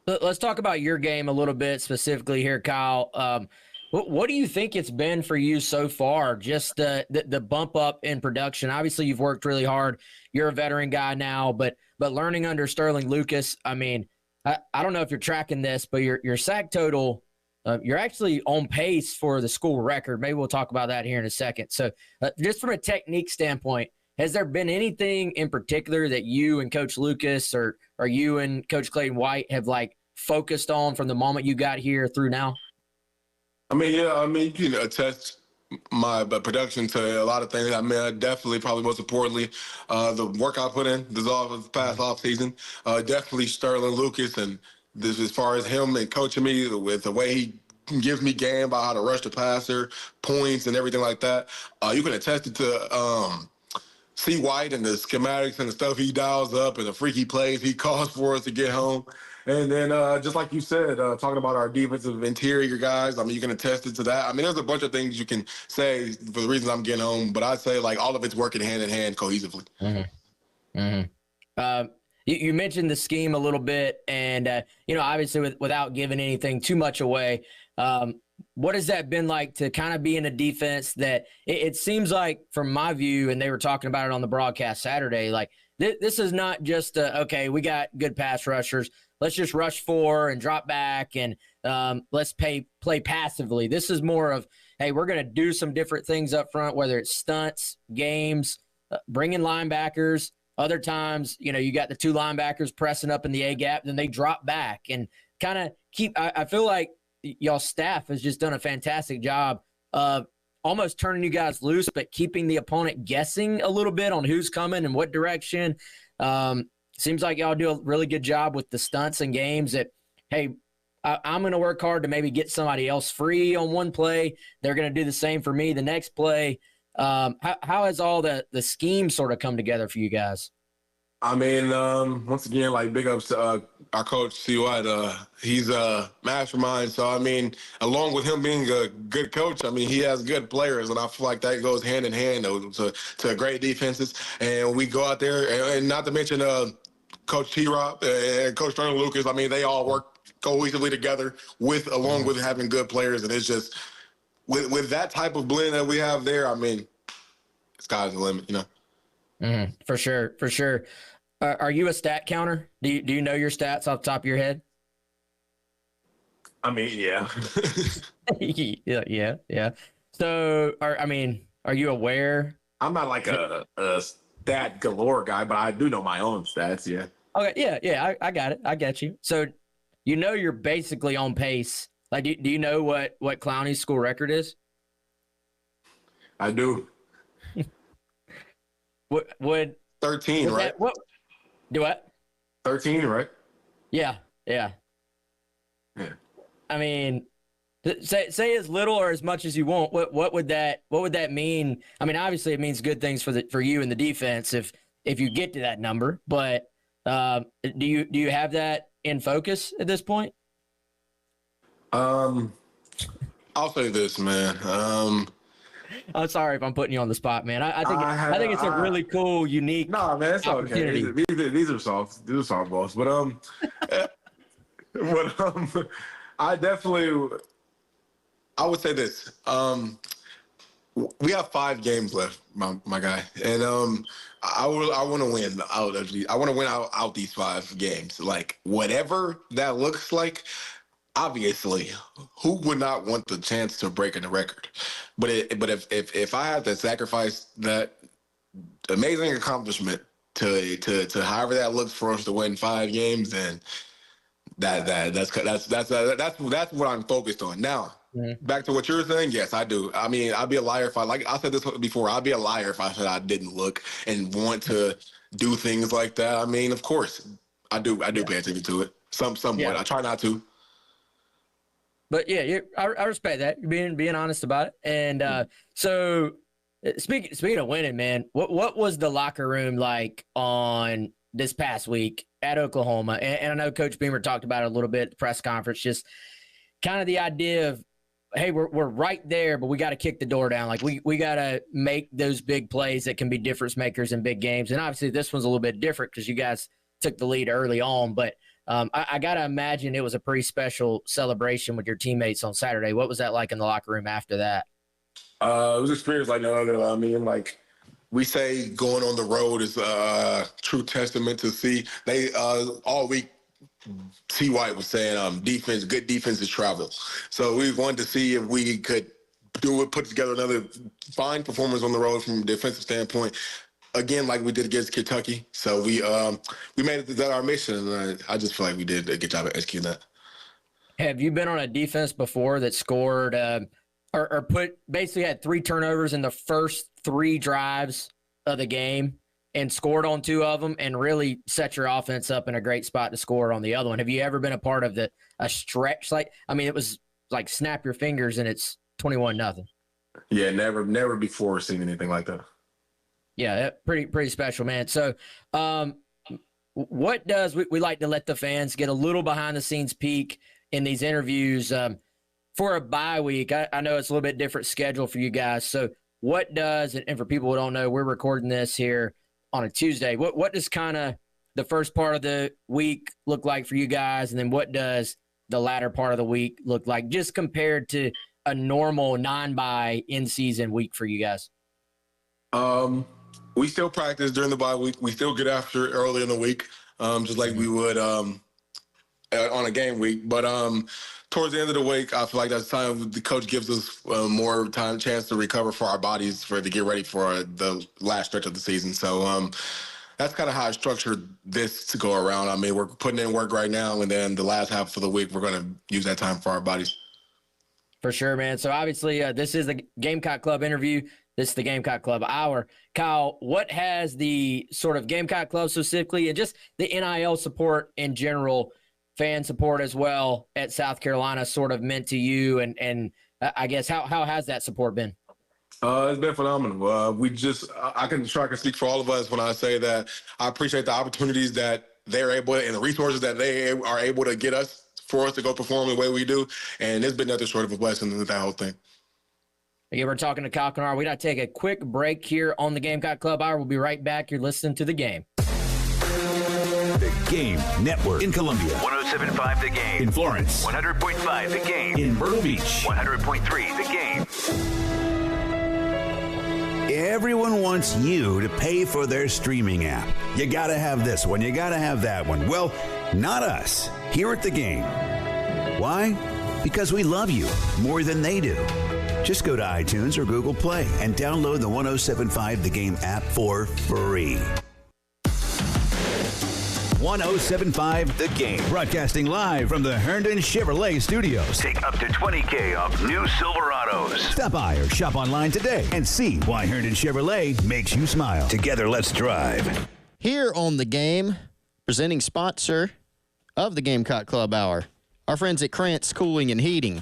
Let's talk about your game a little bit specifically here, Kyle. What do you think it's been for you so far? Just the bump up in production. Obviously, you've worked really hard. You're a veteran guy now, but learning under Sterling Lucas. I mean, I don't know if you're tracking this, but your sack total, you're actually on pace for the school record. Maybe we'll talk about that here in a second. So, just from a technique standpoint, has there been anything in particular that you and Coach Lucas or you and Coach Clayton White have focused on from the moment you got here through now? I mean, you can attest my production to a lot of things. I mean, definitely, probably most importantly, the work I put in this past off season. Definitely Sterling Lucas, and this as far as him and coaching me with the way he gives me game about how to rush the passer, points, and everything like that. You can attest it to C. White and the schematics and the stuff he dials up and the freaky plays he calls for us to get home. And then just like you said, talking about our defensive interior guys, I mean, you can attest it to that. I mean, there's a bunch of things you can say for the reasons I'm getting home, but I'd say all of it's working hand in hand cohesively. Mm-hmm. Mm-hmm. You mentioned the scheme a little bit, and obviously without giving anything too much away, what has that been like to kind of be in a defense that it seems like, from my view, and they were talking about it on the broadcast Saturday, this is not just okay, we got good pass rushers, let's just rush four and drop back and let's play passively. This is more of, hey, we're going to do some different things up front, whether it's stunts, games, bring in linebackers. Other times, you got the two linebackers pressing up in the A gap, then they drop back and kind of keep. I feel like y'all staff has just done a fantastic job of almost turning you guys loose, but keeping the opponent guessing a little bit on who's coming and what direction. Seems like y'all do a really good job with the stunts and games that, hey, I'm going to work hard to maybe get somebody else free on one play. They're going to do the same for me the next play. How has all the scheme sort of come together for you guys? I mean, once again, big ups to our coach, C. White. He's a mastermind. So, I mean, along with him being a good coach, I mean, he has good players. And I feel like that goes hand in hand to great defenses. And we go out there, and not to mention Coach T-Rob and Coach Sterling Lucas. I mean, they all work cohesively together along with having good players. And it's just, with that type of blend that we have there, I mean, sky's the limit, For sure. Are you a stat counter? Do you know your stats off the top of your head? I mean, yeah. yeah. So, are you aware? I'm not like a stat galore guy, but I do know my own stats, yeah. Okay, yeah, I got it. I get you. So, you're basically on pace. Do you know what Clowney's school record is? I do. Would 13, right? Do what? 13, right? Yeah. I mean, say as little or as much as you want. What would that mean? I mean, obviously it means good things for you in the defense if you get to that number. But do you have that in focus at this point? I'll say this, man. I'm sorry if I'm putting you on the spot, man. I think it's a really cool, unique. No, man, it's okay. These are softballs, but I would say this. We have 5 games left, my guy, and I want to win out these 5 games. Whatever that looks like, obviously, who would not want the chance to break a record? But if I had to sacrifice that amazing accomplishment to however that looks for us to win 5 games, then that's what I'm focused on now. Back to what you were saying, yes, I do. I mean, I'd be a liar if I said this before. I'd be a liar if I said I didn't look and want to do things like that. I mean, of course, I do pay attention to it. Somewhat. Yeah. I try not to. But yeah, I respect that. You're being honest about it. And so speaking of winning, man, what was the locker room like on this past week at Oklahoma? And I know Coach Beamer talked about it a little bit at the press conference, just kind of the idea of, hey, we're right there, but we got to kick the door down. Like we got to make those big plays that can be difference makers in big games. And obviously this one's a little bit different because you guys took the lead early on. But I got to imagine it was a pretty special celebration with your teammates on Saturday. What was that like in the locker room after that? It was an experience like no other. I mean, like we say going on the road is a true testament to see. They all week, T. White was saying good defense is travel. So we wanted to see if we could put together another fine performance on the road from a defensive standpoint. Again, like we did against Kentucky. So we made it to our mission, and I just feel like we did a good job of executing that. Have you been on a defense before that scored or basically had 3 turnovers in the first 3 drives of the game and scored on 2 of them and really set your offense up in a great spot to score on the other one? Have you ever been a part of a stretch? It was like snap your fingers and it's 21-0. Yeah, never before seen anything like that. Yeah, pretty special, man. So what does we like to let the fans get a little behind the scenes peek in these interviews for a bye week? I know it's a little bit different schedule for you guys. So what does, and for people who don't know, we're recording this here on a Tuesday. What does kind of the first part of the week look like for you guys? And then what does the latter part of the week look like just compared to a normal non-bye in-season week for you guys? We still practice during the bye week. We still get after it early in the week, just like we would on a game week. But towards the end of the week, I feel like that's time the coach gives us more chance to recover for our bodies to get ready for the last stretch of the season. So that's kind of how I structured this to go around. I mean, we're putting in work right now, and then the last half of the week, we're going to use that time for our bodies. For sure, man. So obviously this is the Gamecock Club interview. This is the Gamecock Club Hour. Kyle, what has the sort of Gamecock Club specifically and just the NIL support in general, fan support as well at South Carolina sort of meant to you? And I guess how has that support been? It's been phenomenal. I can speak for all of us when I say that I appreciate the opportunities that they're able and the resources that they are able to get us for us to go perform the way we do. And it's been nothing short of a blessing with that whole thing. Again, we're talking to Kyle Kennard. We got to take a quick break here on the Gamecock Club Hour. We'll be right back. You're listening to The Game. The Game Network in Columbia. 107.5 The Game. In Florence. 100.5 The Game. In Myrtle Beach. 100.3 The Game. Everyone wants you to pay for their streaming app. You got to have this one. You got to have that one. Well, not us here at The Game. Why? Because we love you more than they do. Just go to iTunes or Google Play and download the 107.5 The Game app for free. 107.5 The Game. Broadcasting live from the Herndon Chevrolet Studios. Take up to $20,000 off new Silverados. Stop by or shop online today and see why Herndon Chevrolet makes you smile. Together, let's drive. Here on The Game, presenting sponsor of the Gamecock Club Hour, our friends at Krantz Cooling and Heating.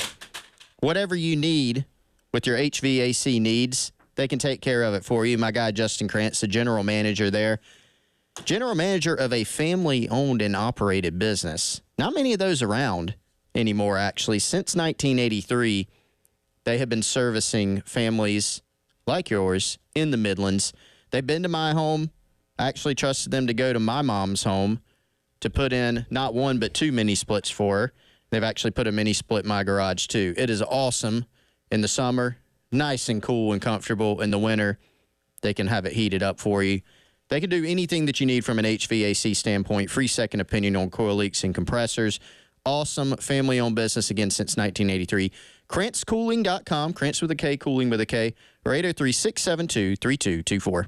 Whatever you need with your HVAC needs, they can take care of it for you. My guy, Justin Krantz, the general manager there. General manager of a family-owned and operated business. Not many of those around anymore, actually. Since 1983, they have been servicing families like yours in the Midlands. They've been to my home. I actually trusted them to go to my mom's home to put in not one but 2 mini splits for her. They've actually put a mini split in my garage, too. It is awesome. In the summer, nice and cool and comfortable. In the winter, they can have it heated up for you. They can do anything that you need from an HVAC standpoint. Free second opinion on coil leaks and compressors. Awesome family-owned business, again, since 1983. KrantzCooling.com, Krantz with a K, Cooling with a K, or 803-672-3224.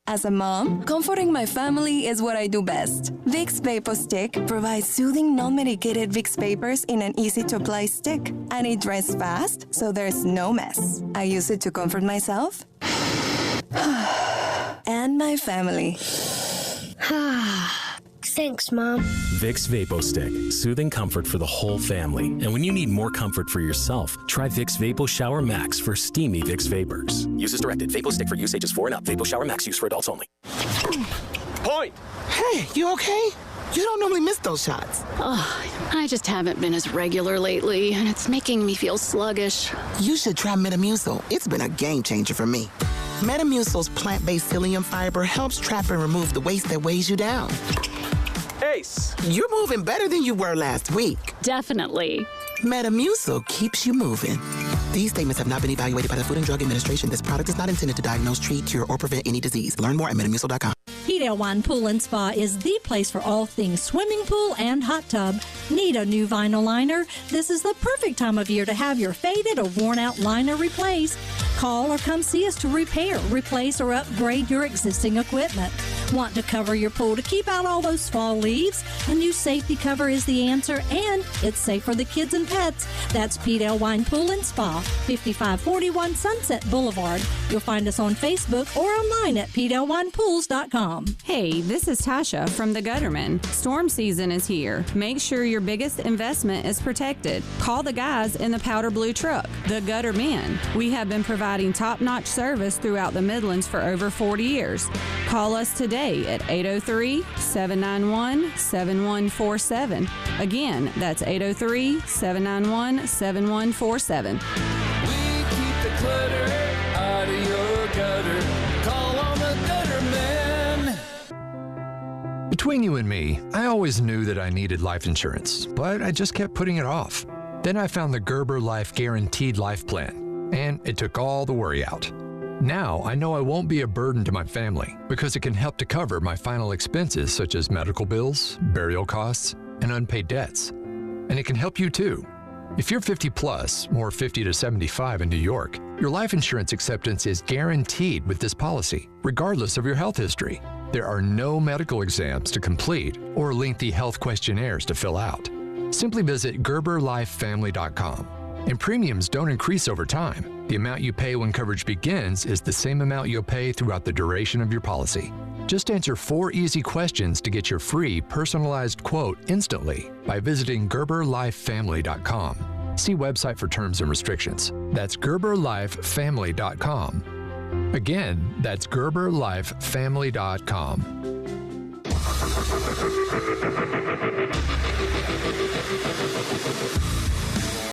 As a mom, comforting my family is what I do best. Vicks VapoStick provides soothing, non-medicated Vicks vapors in an easy-to-apply stick, and it dries fast, so there's no mess. I use it to comfort myself and my family. Thanks, Mom. Vicks VapoStick, soothing comfort for the whole family. And when you need more comfort for yourself, try Vicks Vapo Shower Max for steamy Vicks vapors. Use as directed. VapoStick for use ages 4 and up. Vapo Shower Max use for adults only. Point! Hey, you okay? You don't normally miss those shots. Oh, I just haven't been as regular lately, and it's making me feel sluggish. You should try Metamucil. It's been a game changer for me. Metamucil's plant-based psyllium fiber helps trap and remove the waste that weighs you down. Ace, you're moving better than you were last week. Definitely. Metamucil keeps you moving. These statements have not been evaluated by the Food and Drug Administration. This product is not intended to diagnose, treat, cure, or prevent any disease. Learn more at Metamucil.com. Pete Elwine Pool and Spa is the place for all things swimming pool and hot tub. Need a new vinyl liner? This is the perfect time of year to have your faded or worn out liner replaced. Call or come see us to repair, replace, or upgrade your existing equipment. Want to cover your pool to keep out all those fall leaves? A new safety cover is the answer, and it's safe for the kids and pets. That's Pete Elwine Pool and Spa, 5541 Sunset Boulevard. You'll find us on Facebook or online at PeteElwinePools.com. Hey, this is Tasha from The Gutterman. Storm season is here. Make sure your biggest investment is protected. Call the guys in the powder blue truck, The Guttermen. We have been providing top-notch service throughout the Midlands for over 40 years. Call us today at 803-791-7147. Again, that's 803-791-7147. We keep the clutter out of your gutter. Call on the Gutterman. Between you and me, I always knew that I needed life insurance, but I just kept putting it off. Then I found the Gerber Life Guaranteed Life Plan, and it took all the worry out. Now I know I won't be a burden to my family because it can help to cover my final expenses such as medical bills, burial costs, and unpaid debts. And it can help you too. If you're 50 plus or 50 to 75 in New York, your life insurance acceptance is guaranteed with this policy, regardless of your health history. There are no medical exams to complete or lengthy health questionnaires to fill out. Simply visit GerberLifeFamily.com. And premiums don't increase over time. The amount you pay when coverage begins is the same amount you'll pay throughout the duration of your policy. Just answer 4 easy questions to get your free personalized quote instantly by visiting GerberLifeFamily.com. See website for terms and restrictions. That's GerberLifeFamily.com. Again, that's GerberLifeFamily.com.